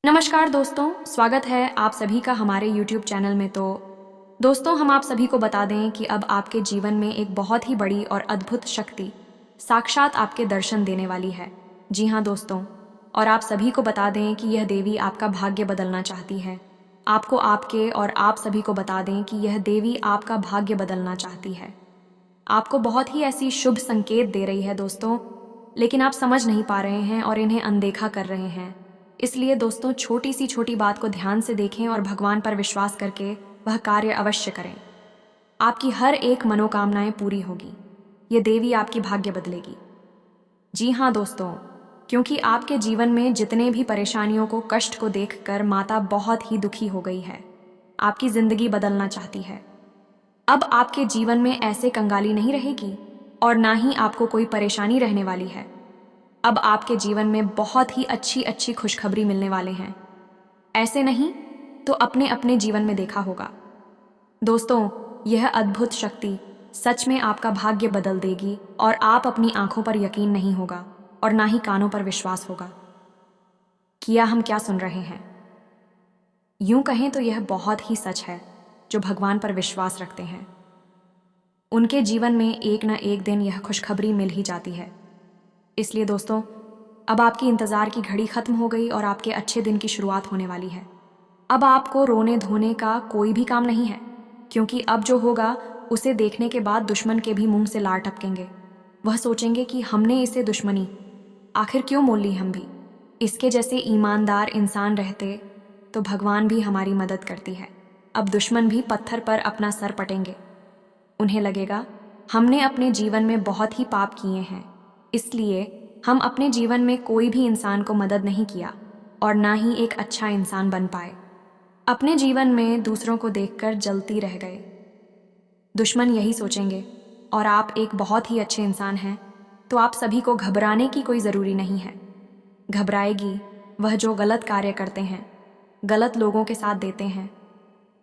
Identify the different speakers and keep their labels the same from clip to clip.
Speaker 1: नमस्कार दोस्तों, स्वागत है आप सभी का हमारे YouTube चैनल में। तो दोस्तों, हम आप सभी को बता दें कि अब आपके जीवन में एक बहुत ही बड़ी और अद्भुत शक्ति साक्षात आपके दर्शन देने वाली है। जी हाँ दोस्तों, और आप सभी को बता दें कि यह देवी आपका भाग्य बदलना चाहती है। आपको आपके और आप सभी को बता दें कि यह देवी आपका भाग्य बदलना चाहती है। आपको बहुत ही ऐसी शुभ संकेत दे रही है दोस्तों, लेकिन आप समझ नहीं पा रहे हैं और इन्हें अनदेखा कर रहे हैं। इसलिए दोस्तों, छोटी सी छोटी बात को ध्यान से देखें और भगवान पर विश्वास करके वह कार्य अवश्य करें। आपकी हर एक मनोकामनाएं पूरी होगी। ये देवी आपकी भाग्य बदलेगी। जी हाँ दोस्तों, क्योंकि आपके जीवन में जितने भी परेशानियों को, कष्ट को देखकर माता बहुत ही दुखी हो गई है। आपकी जिंदगी बदलना चाहती है। अब आपके जीवन में ऐसे कंगाली नहीं रहेगी और ना ही आपको कोई परेशानी रहने वाली है। अब आपके जीवन में बहुत ही अच्छी अच्छी खुशखबरी मिलने वाले हैं। ऐसे नहीं तो अपने अपने जीवन में देखा होगा। दोस्तों, यह अद्भुत शक्ति सच में आपका भाग्य बदल देगी और आप अपनी आंखों पर यकीन नहीं होगा और ना ही कानों पर विश्वास होगा कि यह हम क्या सुन रहे हैं। यूं कहें तो यह बहुत ही सच है। जो भगवान पर विश्वास रखते हैं उनके जीवन में एक न एक दिन यह खुशखबरी मिल ही जाती है। इसलिए दोस्तों, अब आपकी इंतज़ार की घड़ी खत्म हो गई और आपके अच्छे दिन की शुरुआत होने वाली है। अब आपको रोने धोने का कोई भी काम नहीं है, क्योंकि अब जो होगा उसे देखने के बाद दुश्मन के भी मुंह से लार टपकेंगे। वह सोचेंगे कि हमने इसे दुश्मनी आखिर क्यों मोल ली। हम भी इसके जैसे ईमानदार इंसान रहते तो भगवान भी हमारी मदद करती है। अब दुश्मन भी पत्थर पर अपना सर पटेंगे। उन्हें लगेगा हमने अपने जीवन में बहुत ही पाप किए हैं, इसलिए हम अपने जीवन में कोई भी इंसान को मदद नहीं किया और ना ही एक अच्छा इंसान बन पाए। अपने जीवन में दूसरों को देखकर जलती रह गए। दुश्मन यही सोचेंगे। और आप एक बहुत ही अच्छे इंसान हैं, तो आप सभी को घबराने की कोई ज़रूरी नहीं है। घबराएगी वह जो गलत कार्य करते हैं, गलत लोगों के साथ देते हैं।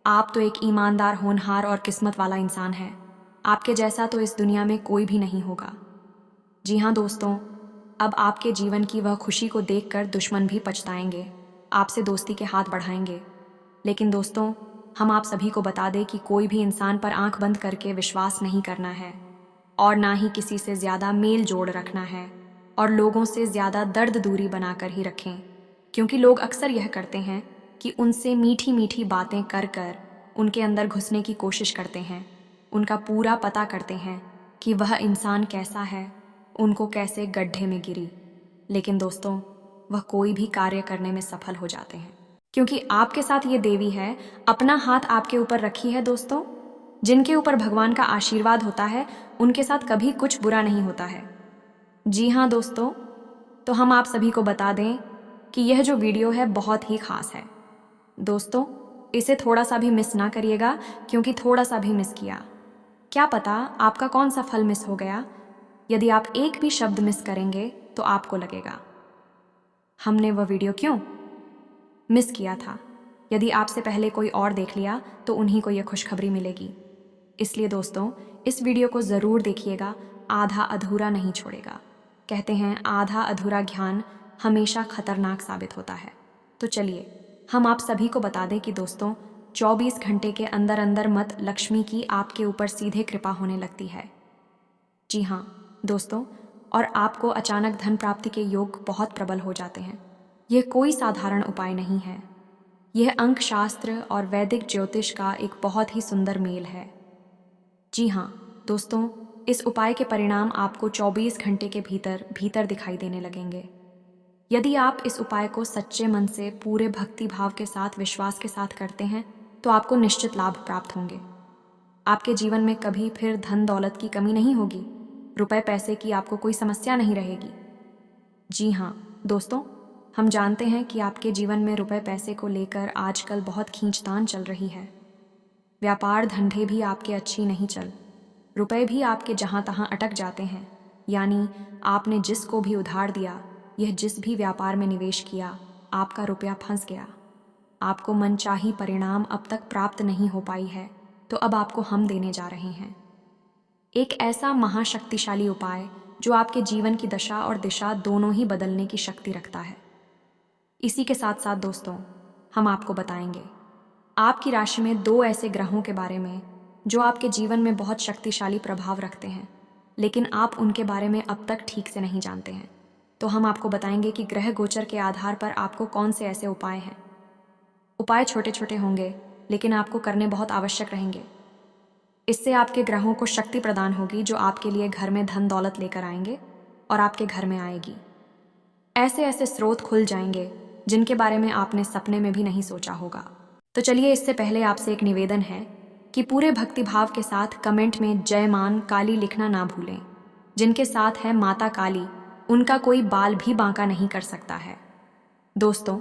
Speaker 1: आप तो एक ईमानदार, होनहार और किस्मत वाला इंसान है। आपके जैसा तो इस दुनिया में कोई भी नहीं होगा। जी हाँ दोस्तों, अब आपके जीवन की वह खुशी को देखकर दुश्मन भी पछताएंगे, आपसे दोस्ती के हाथ बढ़ाएंगे। लेकिन दोस्तों, हम आप सभी को बता दें कि कोई भी इंसान पर आंख बंद करके विश्वास नहीं करना है और ना ही किसी से ज़्यादा मेल जोड़ रखना है और लोगों से ज़्यादा दर्द दूरी बनाकर ही रखें, क्योंकि लोग अक्सर यह करते हैं कि उनसे मीठी मीठी बातें कर कर उनके अंदर घुसने की कोशिश करते हैं। उनका पूरा पता करते हैं कि वह इंसान कैसा है, उनको कैसे गड्ढे में गिरी। लेकिन दोस्तों, वह कोई भी कार्य करने में सफल हो जाते हैं, क्योंकि आपके साथ ये देवी है, अपना हाथ आपके ऊपर रखी है। दोस्तों, जिनके ऊपर भगवान का आशीर्वाद होता है उनके साथ कभी कुछ बुरा नहीं होता है। जी हाँ दोस्तों, तो हम आप सभी को बता दें कि यह जो वीडियो है बहुत ही खास है। दोस्तों, इसे थोड़ा सा भी मिस ना करिएगा, क्योंकि थोड़ा सा भी मिस किया, क्या पता आपका कौन सा फल मिस हो गया। यदि आप एक भी शब्द मिस करेंगे तो आपको लगेगा हमने वह वीडियो क्यों मिस किया था। यदि आपसे पहले कोई और देख लिया तो उन्हीं को यह खुशखबरी मिलेगी। इसलिए दोस्तों, इस वीडियो को ज़रूर देखिएगा, आधा अधूरा नहीं छोड़ेगा। कहते हैं आधा अधूरा ज्ञान हमेशा खतरनाक साबित होता है। तो चलिए हम आप सभी को बता दें कि दोस्तों, 24 घंटे के अंदर अंदर मत लक्ष्मी की आपके ऊपर सीधे कृपा होने लगती है। जी हाँ दोस्तों, और आपको अचानक धन प्राप्ति के योग बहुत प्रबल हो जाते हैं। यह कोई साधारण उपाय नहीं है। यह अंक शास्त्र और वैदिक ज्योतिष का एक बहुत ही सुंदर मेल है। जी हाँ दोस्तों, इस उपाय के परिणाम आपको 24 घंटे के भीतर भीतर दिखाई देने लगेंगे। यदि आप इस उपाय को सच्चे मन से, पूरे भक्ति भाव के साथ, विश्वास के साथ करते हैं तो आपको निश्चित लाभ प्राप्त होंगे। आपके जीवन में कभी फिर धन दौलत की कमी नहीं होगी। रुपए पैसे की आपको कोई समस्या नहीं रहेगी। जी हाँ दोस्तों, हम जानते हैं कि आपके जीवन में रुपए पैसे को लेकर आजकल बहुत खींचतान चल रही है। व्यापार धंधे भी आपके अच्छी नहीं चल, रुपए भी आपके जहाँ तहाँ अटक जाते हैं। यानी आपने जिसको भी उधार दिया, यह जिस भी व्यापार में निवेश किया, आपका रुपया फंस गया। आपको मनचाही परिणाम अब तक प्राप्त नहीं हो पाई है, तो अब आपको हम देने जा रहे हैं एक ऐसा महाशक्तिशाली उपाय जो आपके जीवन की दशा और दिशा दोनों ही बदलने की शक्ति रखता है। इसी के साथ साथ दोस्तों, हम आपको बताएंगे आपकी राशि में 2 ऐसे ग्रहों के बारे में जो आपके जीवन में बहुत शक्तिशाली प्रभाव रखते हैं, लेकिन आप उनके बारे में अब तक ठीक से नहीं जानते हैं। तो हम आपको बताएंगे कि ग्रह गोचर के आधार पर आपको कौन से ऐसे उपाय हैं। उपाय छोटे छोटे होंगे, लेकिन आपको करने बहुत आवश्यक रहेंगे। इससे आपके ग्रहों को शक्ति प्रदान होगी जो आपके लिए घर में धन दौलत लेकर आएंगे और आपके घर में आएगी। ऐसे ऐसे स्रोत खुल जाएंगे जिनके बारे में आपने सपने में भी नहीं सोचा होगा। तो चलिए, इससे पहले आपसे एक निवेदन है कि पूरे भक्ति भाव के साथ कमेंट में जय मान काली लिखना ना भूलें। जिनके साथ है माता काली, उनका कोई बाल भी बांका नहीं कर सकता है। दोस्तों,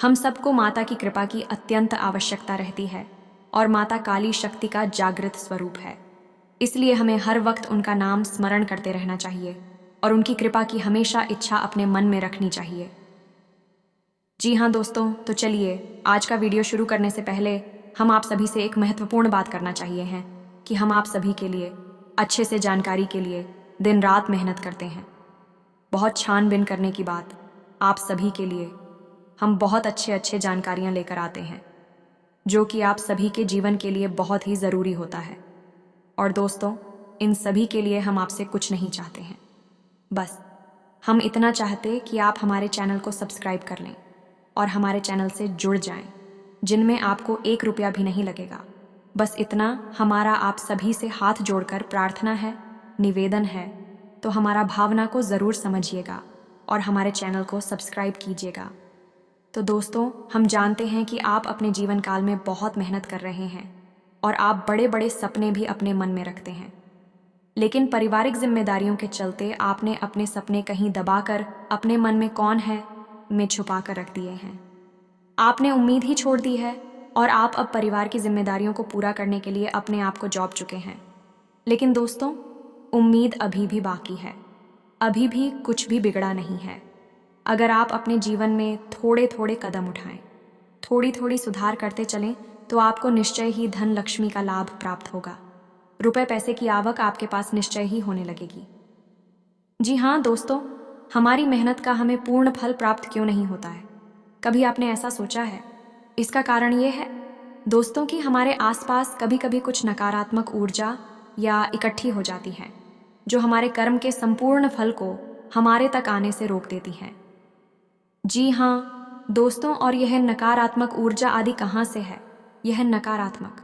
Speaker 1: हम सबको माता की कृपा की अत्यंत आवश्यकता रहती है और माता काली शक्ति का जागृत स्वरूप है। इसलिए हमें हर वक्त उनका नाम स्मरण करते रहना चाहिए और उनकी कृपा की हमेशा इच्छा अपने मन में रखनी चाहिए। जी हाँ दोस्तों, तो चलिए, आज का वीडियो शुरू करने से पहले हम आप सभी से एक महत्वपूर्ण बात करना चाहिए हैं कि हम आप सभी के लिए अच्छे से जानकारी के लिए दिन रात मेहनत करते हैं। बहुत छानबीन करने की बात, आप सभी के लिए हम बहुत अच्छे जानकारियाँ लेकर आते हैं जो कि आप सभी के जीवन के लिए बहुत ही ज़रूरी होता है। और दोस्तों, इन सभी के लिए हम आपसे कुछ नहीं चाहते हैं, बस हम इतना चाहते कि आप हमारे चैनल को सब्सक्राइब कर लें और हमारे चैनल से जुड़ जाएं, जिनमें आपको 1 रुपया भी नहीं लगेगा। बस इतना हमारा आप सभी से हाथ जोड़कर प्रार्थना है, निवेदन है। तो हमारा भावना को ज़रूर समझिएगा और हमारे चैनल को सब्सक्राइब कीजिएगा। तो दोस्तों, हम जानते हैं कि आप अपने जीवन काल में बहुत मेहनत कर रहे हैं और आप बड़े बड़े सपने भी अपने मन में रखते हैं, लेकिन पारिवारिक जिम्मेदारियों के चलते आपने अपने सपने कहीं दबाकर अपने मन में कौन है में छुपा कर रख दिए हैं। आपने उम्मीद ही छोड़ दी है और आप अब परिवार की जिम्मेदारियों को पूरा करने के लिए अपने आप को जॉब चुके हैं। लेकिन दोस्तों, उम्मीद अभी भी बाकी है, अभी भी कुछ भी बिगड़ा नहीं है। अगर आप अपने जीवन में थोड़े थोड़े कदम उठाएं, थोड़ी थोड़ी सुधार करते चलें, तो आपको निश्चय ही धन लक्ष्मी का लाभ प्राप्त होगा। रुपए पैसे की आवक आपके पास निश्चय ही होने लगेगी। जी हाँ दोस्तों, हमारी मेहनत का हमें पूर्ण फल प्राप्त क्यों नहीं होता है? कभी आपने ऐसा सोचा है? इसका कारण ये है दोस्तों कि हमारे आसपास कभी कभी कुछ नकारात्मक ऊर्जा या इकट्ठी हो जाती है जो हमारे कर्म के संपूर्ण फल को हमारे तक आने से रोक देती है। जी हाँ दोस्तों, और यह नकारात्मक ऊर्जा आदि कहाँ से है? यह नकारात्मक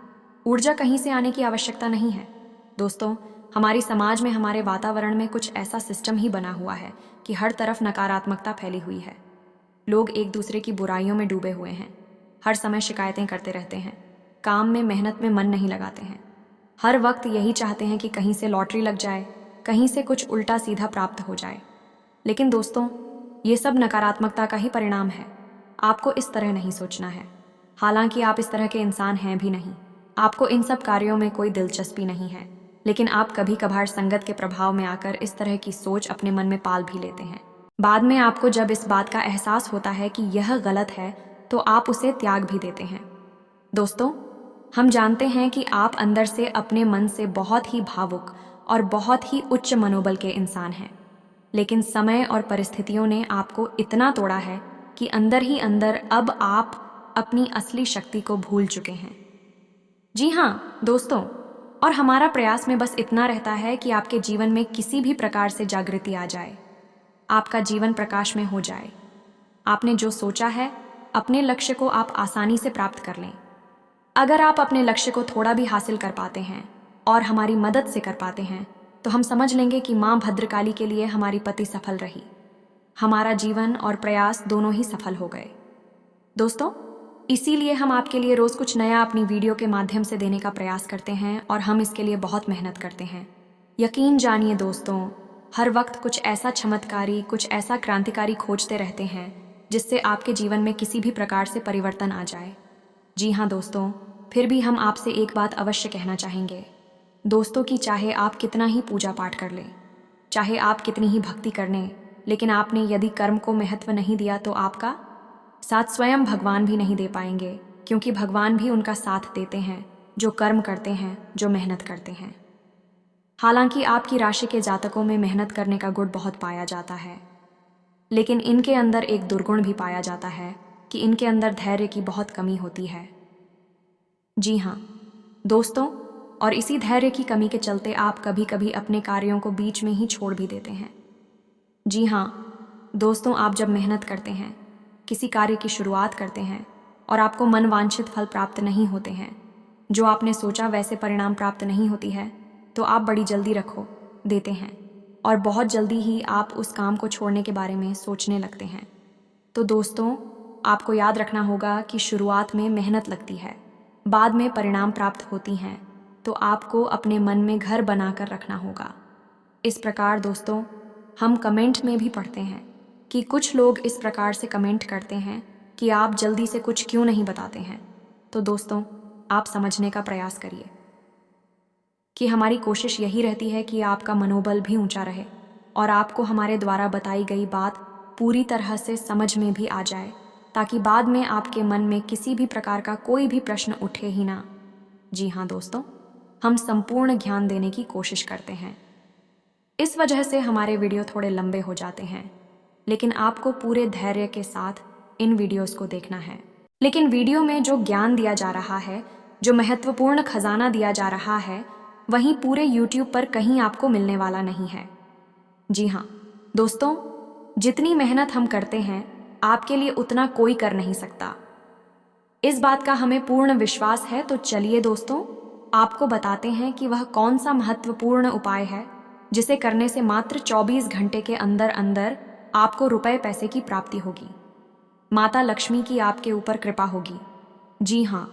Speaker 1: ऊर्जा कहीं से आने की आवश्यकता नहीं है दोस्तों। हमारी समाज में, हमारे वातावरण में कुछ ऐसा सिस्टम ही बना हुआ है कि हर तरफ नकारात्मकता फैली हुई है। लोग एक दूसरे की बुराइयों में डूबे हुए हैं, हर समय शिकायतें करते रहते हैं, काम में मेहनत में मन नहीं लगाते हैं, हर वक्त यही चाहते हैं कि कहीं से लॉटरी लग जाए, कहीं से कुछ उल्टा सीधा प्राप्त हो जाए। लेकिन दोस्तों, ये सब नकारात्मकता का ही परिणाम है। आपको इस तरह नहीं सोचना है। हालांकि आप इस तरह के इंसान हैं भी नहीं, आपको इन सब कार्यों में कोई दिलचस्पी नहीं है, लेकिन आप कभी कभार संगत के प्रभाव में आकर इस तरह की सोच अपने मन में पाल भी लेते हैं। बाद में आपको जब इस बात का एहसास होता है कि यह गलत है, तो आप उसे त्याग भी देते हैं। दोस्तों, हम जानते हैं कि आप अंदर से अपने मन से बहुत ही भावुक और बहुत ही उच्च मनोबल के इंसान हैं, लेकिन समय और परिस्थितियों ने आपको इतना तोड़ा है कि अंदर ही अंदर अब आप अपनी असली शक्ति को भूल चुके हैं। जी हाँ दोस्तों, और हमारा प्रयास में बस इतना रहता है कि आपके जीवन में किसी भी प्रकार से जागृति आ जाए, आपका जीवन प्रकाश में हो जाए। आपने जो सोचा है, अपने लक्ष्य को आप आसानी से प्राप्त कर लें। अगर आप अपने लक्ष्य को थोड़ा भी हासिल कर पाते हैं और हमारी मदद से कर पाते हैं, तो हम समझ लेंगे कि माँ भद्रकाली के लिए हमारी पति सफल रही, हमारा जीवन और प्रयास दोनों ही सफल हो गए। दोस्तों, इसीलिए हम आपके लिए रोज़ कुछ नया अपनी वीडियो के माध्यम से देने का प्रयास करते हैं और हम इसके लिए बहुत मेहनत करते हैं। यकीन जानिए दोस्तों, हर वक्त कुछ ऐसा चमत्कारी, कुछ ऐसा क्रांतिकारी खोजते रहते हैं जिससे आपके जीवन में किसी भी प्रकार से परिवर्तन आ जाए। जी हाँ दोस्तों, फिर भी हम आपसे एक बात अवश्य कहना चाहेंगे दोस्तों कि चाहे आप कितना ही पूजा पाठ कर लें, चाहे आप कितनी ही भक्ति कर लें, लेकिन आपने यदि कर्म को महत्व नहीं दिया तो आपका साथ स्वयं भगवान भी नहीं दे पाएंगे, क्योंकि भगवान भी उनका साथ देते हैं जो कर्म करते हैं, जो मेहनत करते हैं। हालांकि आपकी राशि के जातकों में मेहनत करने का गुण बहुत पाया जाता है, लेकिन इनके अंदर एक दुर्गुण भी पाया जाता है कि इनके अंदर धैर्य की बहुत कमी होती है। जी हाँ दोस्तों, और इसी धैर्य की कमी के चलते आप कभी कभी अपने कार्यों को बीच में ही छोड़ भी देते हैं। जी हाँ दोस्तों, आप जब मेहनत करते हैं, किसी कार्य की शुरुआत करते हैं और आपको मन वांछित फल प्राप्त नहीं होते हैं, जो आपने सोचा वैसे परिणाम प्राप्त नहीं होती है, तो आप बड़ी जल्दी रखो देते हैं और बहुत जल्दी ही आप उस काम को छोड़ने के बारे में सोचने लगते हैं। तो दोस्तों, आपको याद रखना होगा कि शुरुआत में मेहनत लगती है, बाद में परिणाम प्राप्त होती हैं, तो आपको अपने मन में घर बनाकर रखना होगा। इस प्रकार दोस्तों, हम कमेंट में भी पढ़ते हैं कि कुछ लोग इस प्रकार से कमेंट करते हैं कि आप जल्दी से कुछ क्यों नहीं बताते हैं। तो दोस्तों, आप समझने का प्रयास करिए कि हमारी कोशिश यही रहती है कि आपका मनोबल भी ऊंचा रहे और आपको हमारे द्वारा बताई गई बात पूरी तरह से समझ में भी आ जाए, ताकि बाद में आपके मन में किसी भी प्रकार का कोई भी प्रश्न उठे ही ना। जी हाँ दोस्तों, हम संपूर्ण ज्ञान देने की कोशिश करते हैं। इस वजह से हमारे वीडियो थोड़े लंबे हो जाते हैं, लेकिन आपको पूरे धैर्य के साथ इन वीडियोस को देखना है। लेकिन वीडियो में जो ज्ञान दिया जा रहा है, जो महत्वपूर्ण खजाना दिया जा रहा है, वहीं पूरे यूट्यूब पर कहीं आपको मिलने वाला नहीं है। जी हाँ दोस्तों, जितनी मेहनत हम करते हैं, आपके लिए उतना कोई कर नहीं सकता। इस बात का हमें पूर्ण विश्वास है। तो चलिए दोस्तों, आपको बताते हैं कि वह कौन सा महत्वपूर्ण उपाय है जिसे करने से मात्र 24 घंटे के अंदर अंदर आपको रुपए पैसे की प्राप्ति होगी, माता लक्ष्मी की आपके ऊपर कृपा होगी। जी हाँ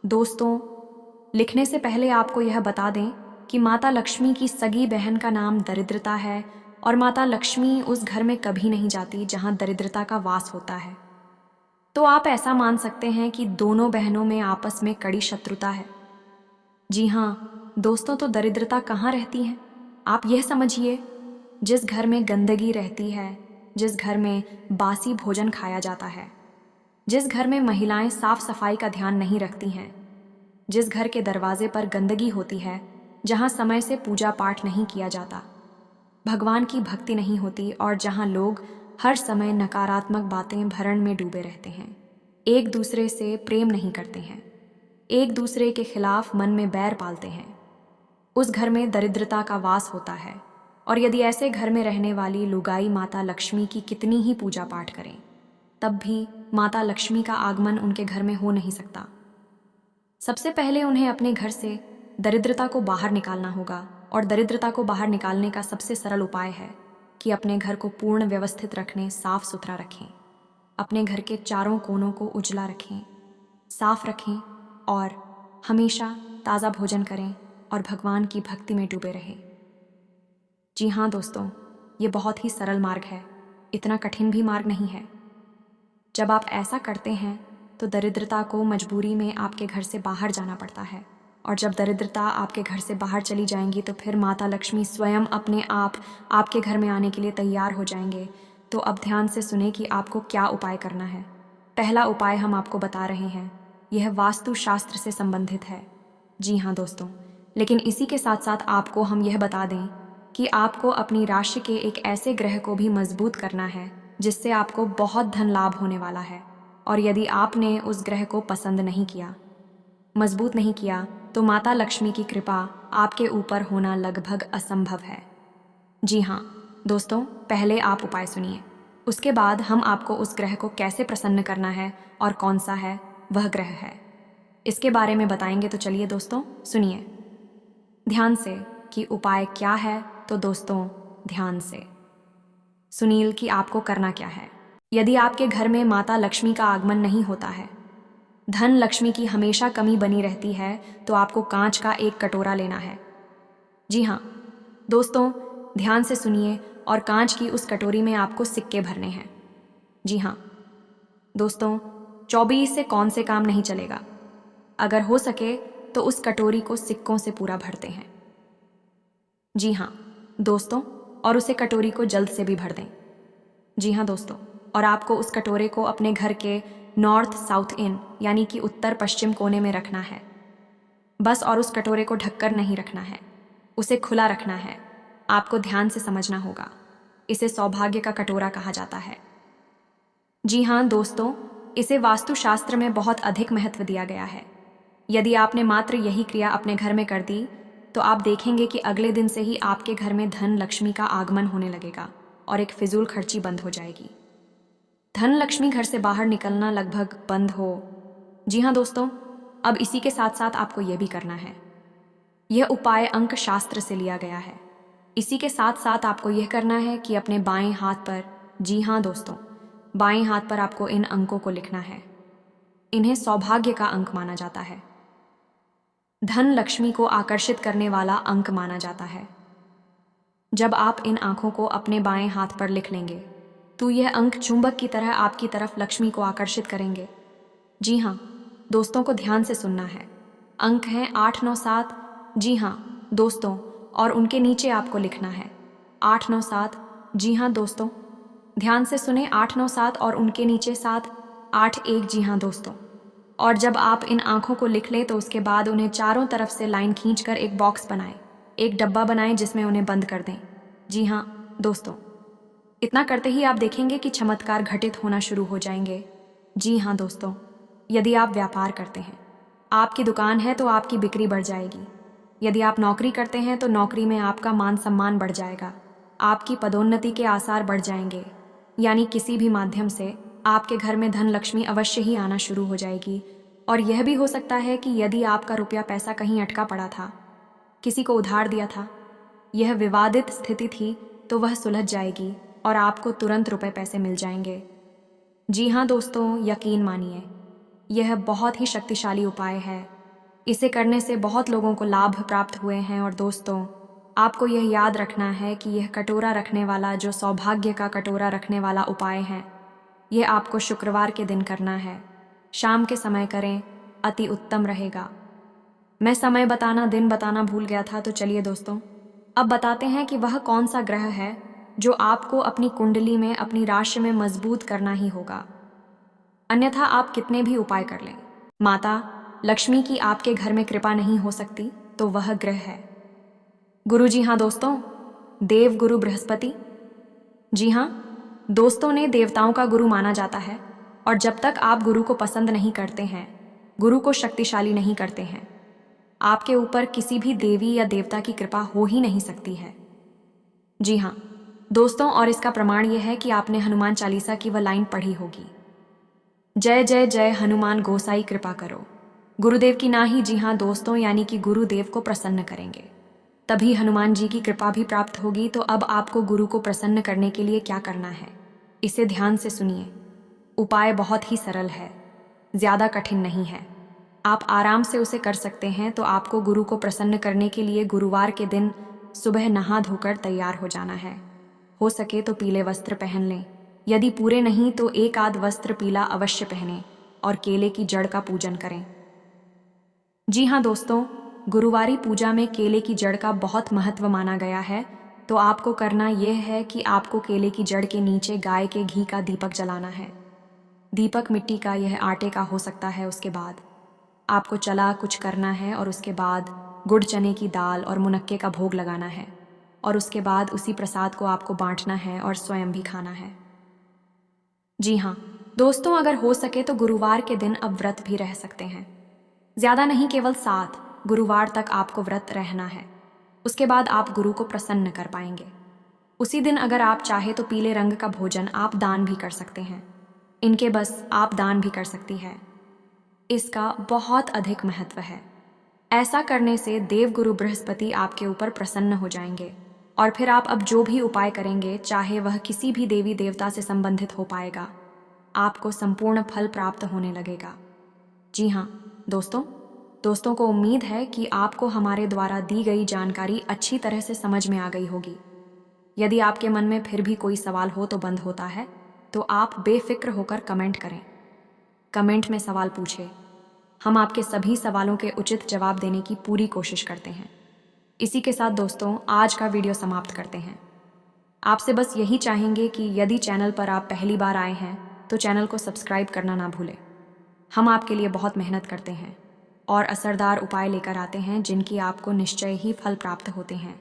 Speaker 1: दोस्तों, लिखने से पहले आपको यह बता दें कि माता लक्ष्मी की सगी बहन का नाम दरिद्रता है और माता लक्ष्मी उस घर में कभी नहीं जाती जहां दरिद्रता का वास होता है। तो आप ऐसा मान सकते हैं कि दोनों बहनों में आपस में कड़ी शत्रुता है। जी हाँ दोस्तों, तो दरिद्रता कहाँ रहती है? आप यह समझिए, जिस घर में गंदगी रहती है, जिस घर में बासी भोजन खाया जाता है, जिस घर में महिलाएं साफ सफाई का ध्यान नहीं रखती हैं, जिस घर के दरवाजे पर गंदगी होती है, जहाँ समय से पूजा पाठ नहीं किया जाता, भगवान की भक्ति नहीं होती और जहाँ लोग हर समय नकारात्मक बातें भरण में डूबे रहते हैं, एक दूसरे से प्रेम नहीं करते हैं, एक दूसरे के खिलाफ मन में बैर पालते हैं, उस घर में दरिद्रता का वास होता है। और यदि ऐसे घर में रहने वाली लुगाई माता लक्ष्मी की कितनी ही पूजा पाठ करें, तब भी माता लक्ष्मी का आगमन उनके घर में हो नहीं सकता। सबसे पहले उन्हें अपने घर से दरिद्रता को बाहर निकालना होगा, और दरिद्रता को बाहर निकालने का सबसे सरल उपाय है कि अपने घर को पूर्ण व्यवस्थित रखने, साफ सुथरा रखें, अपने घर के चारों कोनों को उजला रखें, साफ रखें और हमेशा ताज़ा भोजन करें और भगवान की भक्ति में डूबे रहें। जी हाँ दोस्तों, ये बहुत ही सरल मार्ग है, इतना कठिन भी मार्ग नहीं है। जब आप ऐसा करते हैं तो दरिद्रता को मजबूरी में आपके घर से बाहर जाना पड़ता है, और जब दरिद्रता आपके घर से बाहर चली जाएंगी तो फिर माता लक्ष्मी स्वयं अपने आप आपके घर में आने के लिए तैयार हो जाएंगे। तो अब ध्यान से सुने कि आपको क्या उपाय करना है। पहला उपाय हम आपको बता रहे हैं, यह वास्तु शास्त्र से संबंधित है। जी हाँ दोस्तों, लेकिन इसी के साथ साथ आपको हम यह बता दें कि आपको अपनी राशि के एक ऐसे ग्रह को भी मजबूत करना है जिससे आपको बहुत धन लाभ होने वाला है। और यदि आपने उस ग्रह को पसंद नहीं किया, मजबूत नहीं किया, तो माता लक्ष्मी की कृपा आपके ऊपर होना लगभग असंभव है। जी हाँ दोस्तों, पहले आप उपाय सुनिए, उसके बाद हम आपको उस ग्रह को कैसे प्रसन्न करना है और कौन सा है वह ग्रह है, इसके बारे में बताएंगे। तो चलिए दोस्तों, सुनिए ध्यान से कि उपाय क्या है। तो दोस्तों, ध्यान से सुनील कि आपको करना क्या है। यदि आपके घर में माता लक्ष्मी का आगमन नहीं होता है, धन लक्ष्मी की हमेशा कमी बनी रहती है, तो आपको कांच का एक कटोरा लेना है। जी हाँ दोस्तों, ध्यान से सुनिए, और कांच की उस कटोरी में आपको सिक्के भरने हैं। जी हाँ दोस्तों, 24 से कौन से काम नहीं चलेगा। अगर हो सके तो उस कटोरी को सिक्कों से पूरा भरते हैं। जी हाँ दोस्तों, और उसे कटोरी को जल्द से भी भर दें। जी हाँ दोस्तों, और आपको उस कटोरे को अपने घर के नॉर्थ साउथ इन यानी कि उत्तर पश्चिम कोने में रखना है बस। और उस कटोरे को ढककर नहीं रखना है, उसे खुला रखना है। आपको ध्यान से समझना होगा। इसे सौभाग्य का कटोरा कहा जाता है। जी हाँ दोस्तों, इसे वास्तुशास्त्र में बहुत अधिक महत्व दिया गया है। यदि आपने मात्र यही क्रिया अपने घर में कर दी तो आप देखेंगे कि अगले दिन से ही आपके घर में धन लक्ष्मी का आगमन होने लगेगा और एक फिजूल खर्ची बंद हो जाएगी। धन लक्ष्मी घर से बाहर निकलना लगभग बंद हो। जी हाँ दोस्तों, अब इसी के साथ साथ आपको यह भी करना है। यह उपाय अंक शास्त्र से लिया गया है। इसी के साथ साथ आपको यह करना है कि अपने बाएं हाथ पर, जी हाँ दोस्तों, बाएं हाथ पर आपको इन अंकों को लिखना है। इन्हें सौभाग्य का अंक माना जाता है। धन लक्ष्मी को आकर्षित करने वाला अंक माना जाता है। जब आप इन आंखों को अपने बाएं हाथ पर लिख लेंगे तो यह अंक चुंबक की तरह आपकी तरफ लक्ष्मी को आकर्षित करेंगे। जी हाँ दोस्तों को ध्यान से सुनना है। अंक हैं 8, 9, 7। जी हाँ दोस्तों, और उनके नीचे आपको लिखना है 8, 9, 7। जी हाँ दोस्तों, ध्यान से सुने, 8, 9, 7 और उनके नीचे 7, 8, 1। जी हाँ दोस्तों, और जब आप इन आंखों को लिख लें तो उसके बाद उन्हें चारों तरफ से लाइन खींचकर एक बॉक्स बनाएं, एक डब्बा बनाएं जिसमें उन्हें बंद कर दें। जी हाँ दोस्तों, इतना करते ही आप देखेंगे कि चमत्कार घटित होना शुरू हो जाएंगे। जी हाँ दोस्तों, यदि आप व्यापार करते हैं, आपकी दुकान है तो आपकी बिक्री बढ़ जाएगी। यदि आप नौकरी करते हैं तो नौकरी में आपका मान सम्मान बढ़ जाएगा, आपकी पदोन्नति के आसार बढ़ जाएंगे। यानी किसी भी माध्यम से आपके घर में धन लक्ष्मी अवश्य ही आना शुरू हो जाएगी। और यह भी हो सकता है कि यदि आपका रुपया पैसा कहीं अटका पड़ा था, किसी को उधार दिया था, यह विवादित स्थिति थी, तो वह सुलझ जाएगी और आपको तुरंत रुपए पैसे मिल जाएंगे। जी हाँ दोस्तों, यकीन मानिए, यह बहुत ही शक्तिशाली उपाय है। इसे करने से बहुत लोगों को लाभ प्राप्त हुए हैं। और दोस्तों, आपको यह याद रखना है कि यह कटोरा रखने वाला, जो सौभाग्य का कटोरा रखने वाला उपाय है, यह आपको शुक्रवार के दिन करना है। शाम के समय करें, अति उत्तम रहेगा। मैं समय बताना, दिन बताना भूल गया था, तो चलिए दोस्तों, अब बताते हैं कि वह कौन सा ग्रह है जो आपको अपनी कुंडली में, अपनी राशि में मजबूत करना ही होगा। अन्यथा आप कितने भी उपाय कर लें, माता लक्ष्मी की आपके घर में कृपा नहीं हो सकती। तो वह ग्रह है गुरु। जी हाँ दोस्तों, देव गुरु बृहस्पति। जी हाँ दोस्तों, ने देवताओं का गुरु माना जाता है। और जब तक आप गुरु को पसंद नहीं करते हैं, गुरु को शक्तिशाली नहीं करते हैं, आपके ऊपर किसी भी देवी या देवता की कृपा हो ही नहीं सकती है। जी हाँ दोस्तों, और इसका प्रमाण यह है कि आपने हनुमान चालीसा की वह लाइन पढ़ी होगी, जय जय जय हनुमान गोसाई कृपा करो, गुरुदेव की नाही। जी हाँ दोस्तों, यानी कि गुरुदेव को प्रसन्न करेंगे तभी हनुमान जी की कृपा भी प्राप्त होगी। तो अब आपको गुरु को प्रसन्न करने के लिए क्या करना है, इसे ध्यान से सुनिए। उपाय बहुत ही सरल है, ज़्यादा कठिन नहीं है, आप आराम से उसे कर सकते हैं। तो आपको गुरु को प्रसन्न करने के लिए गुरुवार के दिन सुबह नहा धोकर तैयार हो जाना है। हो सके तो पीले वस्त्र पहन लें, यदि पूरे नहीं तो एक आध वस्त्र पीला अवश्य पहनें और केले की जड़ का पूजन करें। जी हाँ दोस्तों, गुरुवारी पूजा में केले की जड़ का बहुत महत्व माना गया है। तो आपको करना यह है कि आपको केले की जड़ के नीचे गाय के घी का दीपक जलाना है। दीपक मिट्टी का, यह आटे का हो सकता है। उसके बाद आपको चला कुछ करना है और उसके बाद गुड़ चने की दाल और मुनक्के का भोग लगाना है। और उसके बाद उसी प्रसाद को आपको बांटना है और स्वयं भी खाना है। जी हाँ दोस्तों, अगर हो सके तो गुरुवार के दिन अब व्रत भी रह सकते हैं। ज़्यादा नहीं, केवल 7 गुरुवार तक आपको व्रत रहना है। उसके बाद आप गुरु को प्रसन्न कर पाएंगे। उसी दिन अगर आप चाहे तो पीले रंग का भोजन आप दान भी कर सकते हैं। इनके बस आप दान भी कर सकती है। इसका बहुत अधिक महत्व है। ऐसा करने से देव गुरु बृहस्पति आपके ऊपर प्रसन्न हो जाएंगे और फिर आप अब जो भी उपाय करेंगे, चाहे वह किसी भी देवी देवता से संबंधित हो पाएगा, आपको संपूर्ण फल प्राप्त होने लगेगा। जी हाँ दोस्तों को उम्मीद है कि आपको हमारे द्वारा दी गई जानकारी अच्छी तरह से समझ में आ गई होगी। यदि आपके मन में फिर भी कोई सवाल हो तो बंद होता है, तो आप बेफिक्र होकर कमेंट करें। कमेंट में सवाल पूछें, हम आपके सभी सवालों के उचित जवाब देने की पूरी कोशिश करते हैं। इसी के साथ दोस्तों, आज का वीडियो समाप्त करते हैं। आपसे बस यही चाहेंगे कि यदि चैनल पर आप पहली बार आए हैं तो चैनल को सब्सक्राइब करना ना भूलें। हम आपके लिए बहुत मेहनत करते हैं और असरदार उपाय लेकर आते हैं जिनकी आपको निश्चय ही फल प्राप्त होते हैं।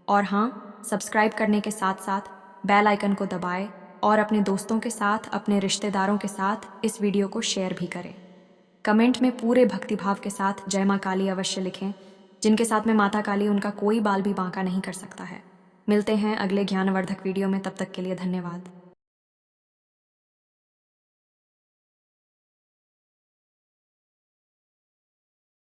Speaker 1: और हाँ, सब्सक्राइब करने के साथ साथ बेल आइकन को दबाएं और अपने दोस्तों के साथ, अपने रिश्तेदारों के साथ इस वीडियो को शेयर भी करें। कमेंट में पूरे भक्तिभाव के साथ जय माँ काली अवश्य लिखें। जिनके साथ में माता काली, उनका कोई बाल भी बांका नहीं कर सकता है। मिलते हैं अगले ज्ञानवर्धक वीडियो में, तब तक के लिए धन्यवाद।